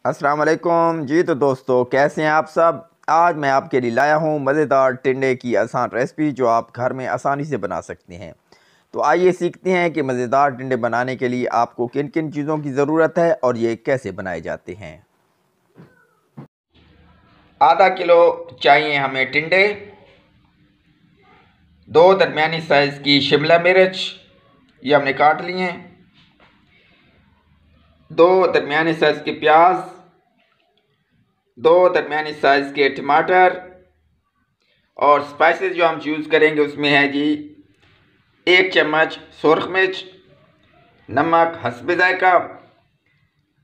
अस्सलाम वालेकुम जी। तो दोस्तों, कैसे हैं आप सब। आज मैं आपके लिए लाया हूं मज़ेदार टिंडे की आसान रेसिपी जो आप घर में आसानी से बना सकते हैं। तो आइए सीखते हैं कि मज़ेदार टिंडे बनाने के लिए आपको किन किन चीज़ों की ज़रूरत है और ये कैसे बनाए जाते हैं। आधा किलो चाहिए हमें टिंडे, 2 दरमियानी साइज़ की शिमला मिर्च, ये हमने काट लिए हैं, 2 दरमियानी साइज़ के प्याज, 2 दरमियानी साइज़ के टमाटर और स्पाइसेस जो हम यूज़ करेंगे उसमें है जी 1 चम्मच सुरख मिर्च, नमक हस्बे जायका,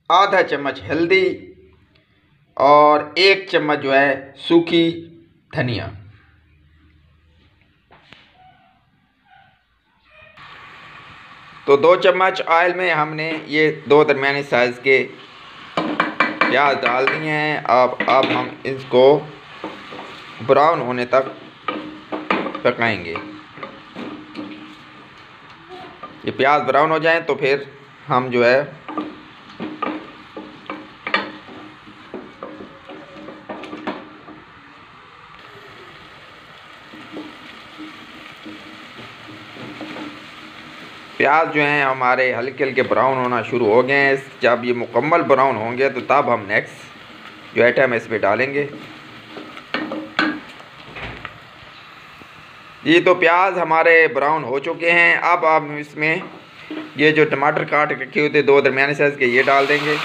आधा चम्मच हल्दी और 1 चम्मच जो है सूखी धनिया। तो 2 चम्मच ऑयल में हमने ये 2 दरमियानी साइज़ के प्याज डाल दिए हैं। अब हम इसको ब्राउन होने तक पकाएंगे। ये प्याज ब्राउन हो जाए तो फिर हम जो है प्याज जो हैं हमारे हल्के हल्के ब्राउन होना शुरू हो गए हैं। जब ये मुकम्मल ब्राउन होंगे तो तब हम नेक्स्ट जो आइटम है इसमें डालेंगे। ये तो प्याज हमारे ब्राउन हो चुके हैं। अब हम इसमें ये जो टमाटर काट रखे हुए थे 2 दरमियाने साइज़ के, ये डाल देंगे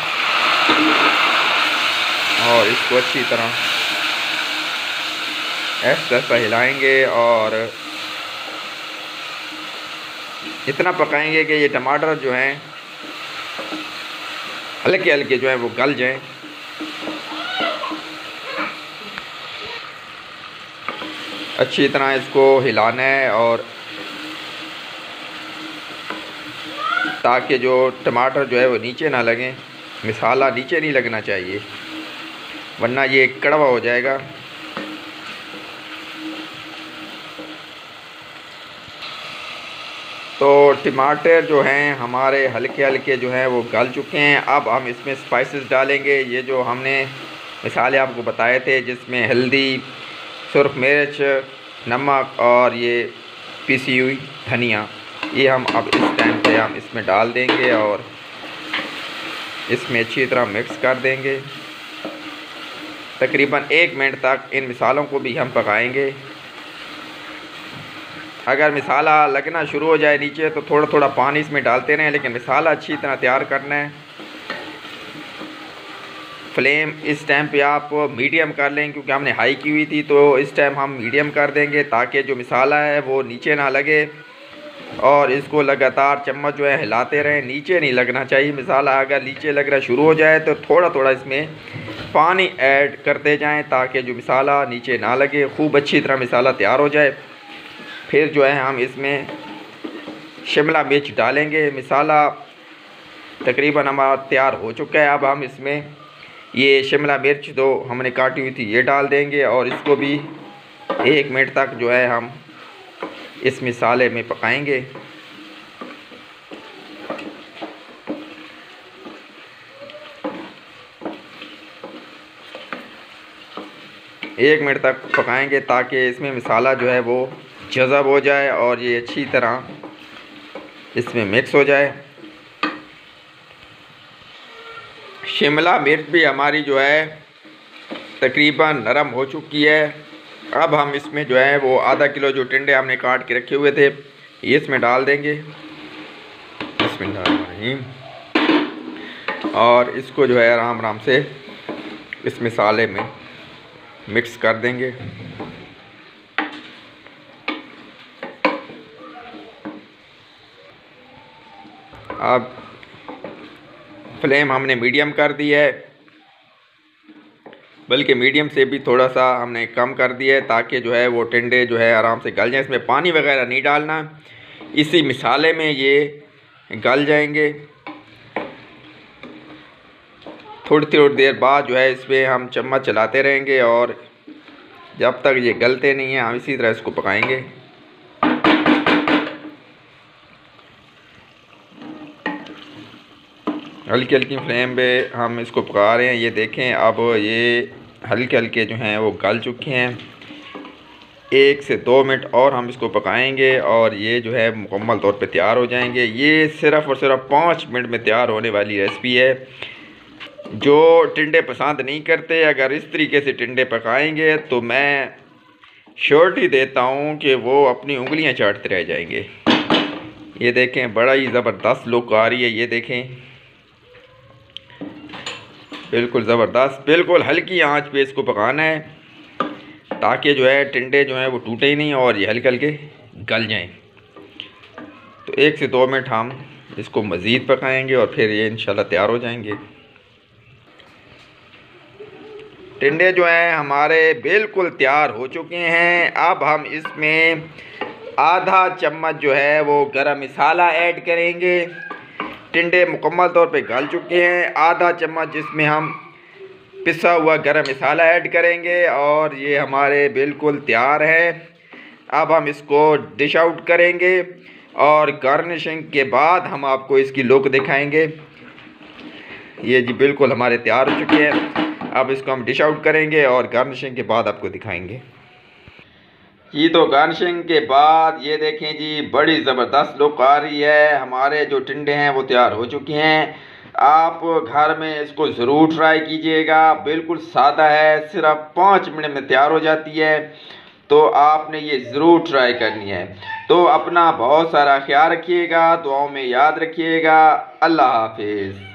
और इसको अच्छी तरह ऐसा हिलाएंगे और इतना पकाएंगे कि ये टमाटर जो हैं हल्के हल्के जो है वो गल जाएं। अच्छी तरह इसको हिलाना है और ताकि जो टमाटर जो है वो नीचे ना लगें, मसाला नीचे नहीं लगना चाहिए वरना ये कड़वा हो जाएगा। तो टमाटर जो हैं हमारे हल्के हल्के जो हैं वो गल चुके हैं। अब हम इसमें स्पाइसेस डालेंगे। ये जो हमने मसाले आपको बताए थे जिसमें हल्दी, सुरख मिर्च, नमक और ये पिसी हुई धनिया, ये हम अब इस टाइम पे हम इसमें डाल देंगे और इसमें अच्छी तरह मिक्स कर देंगे। तकरीबन 1 मिनट तक इन मसालों को भी हम पकाएंगे। अगर मसाला लगना शुरू हो जाए नीचे तो थोड़ा थोड़ा पानी इसमें डालते रहें, लेकिन मसाला अच्छी तरह तैयार करना है। फ्लेम इस टाइम पे आप मीडियम कर लें क्योंकि हमने हाई की हुई थी, तो इस टाइम हम मीडियम कर देंगे ताकि जो मसाला है वो नीचे ना लगे और इसको लगातार चम्मच जो है हिलाते रहें। नीचे नहीं लगना चाहिए मसाला। अगर नीचे लगना शुरू हो जाए तो थोड़ा थोड़ा इसमें पानी ऐड करते जाएं ताकि जो मसाला नीचे ना लगे, खूब अच्छी तरह मसाला तैयार हो जाए। फिर जो है हम इसमें शिमला मिर्च डालेंगे। मसाला तकरीबन हमारा तैयार हो चुका है। अब हम इसमें ये शिमला मिर्च जो हमने काटी हुई थी ये डाल देंगे और इसको भी 1 मिनट तक जो है हम इस मसाले में पकाएंगे। एक मिनट तक पकाएंगे ताकि इसमें मसाला जो है वो जज़ब हो जाए और ये अच्छी तरह इसमें मिक्स हो जाए। शिमला मिर्च भी हमारी जो है तकरीबन नरम हो चुकी है। अब हम इसमें जो है वो आधा किलो जो टिंडे हमने काट के रखे हुए थे ये इसमें डाल देंगे। बिस्मिल्लाहिर्रहमानिर्रहीम। और इसको जो है आराम आराम से इस मसाले में मिक्स कर देंगे। अब फ्लेम हमने मीडियम कर दी है, बल्कि मीडियम से भी थोड़ा सा हमने कम कर दिया है ताकि जो है वो टिंडे जो है आराम से गल जाएं। इसमें पानी वगैरह नहीं डालना, इसी मसाले में ये गल जाएंगे। थोड़ी थोड़ी देर बाद जो है इसमें हम चम्मच चलाते रहेंगे और जब तक ये गलते नहीं हैं हम इसी तरह इसको पकाएंगे। हल्की हल्की फ्लेम पे हम इसको पका रहे हैं। ये देखें, अब ये हल्के हल्के जो हैं वो गल चुके हैं। 1 से 2 मिनट और हम इसको पकाएंगे और ये जो है मुकम्मल तौर पे तैयार हो जाएंगे। ये सिर्फ़ और सिर्फ 5 मिनट में तैयार होने वाली रेसिपी है। जो टिंडे पसंद नहीं करते, अगर इस तरीके से टिंडे पकाएंगे तो मैं श्योरिटी देता हूँ कि वो अपनी उंगलियाँ चाटते रह जाएंगे। ये देखें, बड़ा ही ज़बरदस्त लुक आ रही है। ये देखें, बिल्कुल ज़बरदस्त। बिल्कुल हल्की आंच पे इसको पकाना है ताकि जो है टिंडे जो हैं वो टूटे ही नहीं और ये हल्के हल्के गल जाएं। तो 1 से 2 मिनट हम इसको मज़ीद पकाएंगे और फिर ये इंशाल्लाह तैयार हो जाएंगे। टिंडे जो हैं हमारे बिल्कुल तैयार हो चुके हैं। अब हम इसमें आधा चम्मच जो है वो गरम मसाला ऐड करेंगे। टिंडे मुकम्मल तौर पे गल चुके हैं। आधा चम्मच जिसमें हम पिसा हुआ गरम मसाला ऐड करेंगे और ये हमारे बिल्कुल तैयार है। अब हम इसको डिश आउट करेंगे और गार्निशिंग के बाद हम आपको इसकी लुक दिखाएंगे। ये जी बिल्कुल हमारे तैयार हो चुके हैं। अब इसको हम डिश आउट करेंगे और गार्निशिंग के बाद आपको दिखाएंगे। जी तो गार्निशिंग के बाद ये देखें जी, बड़ी ज़बरदस्त लुक आ रही है। हमारे जो टिंडे हैं वो तैयार हो चुके हैं। आप घर में इसको ज़रूर ट्राई कीजिएगा। बिल्कुल सादा है, सिर्फ 5 मिनट में तैयार हो जाती है। तो आपने ये ज़रूर ट्राई करनी है। तो अपना बहुत सारा ख्याल रखिएगा, दुआओं में याद रखिएगा। अल्लाह हाफिज़।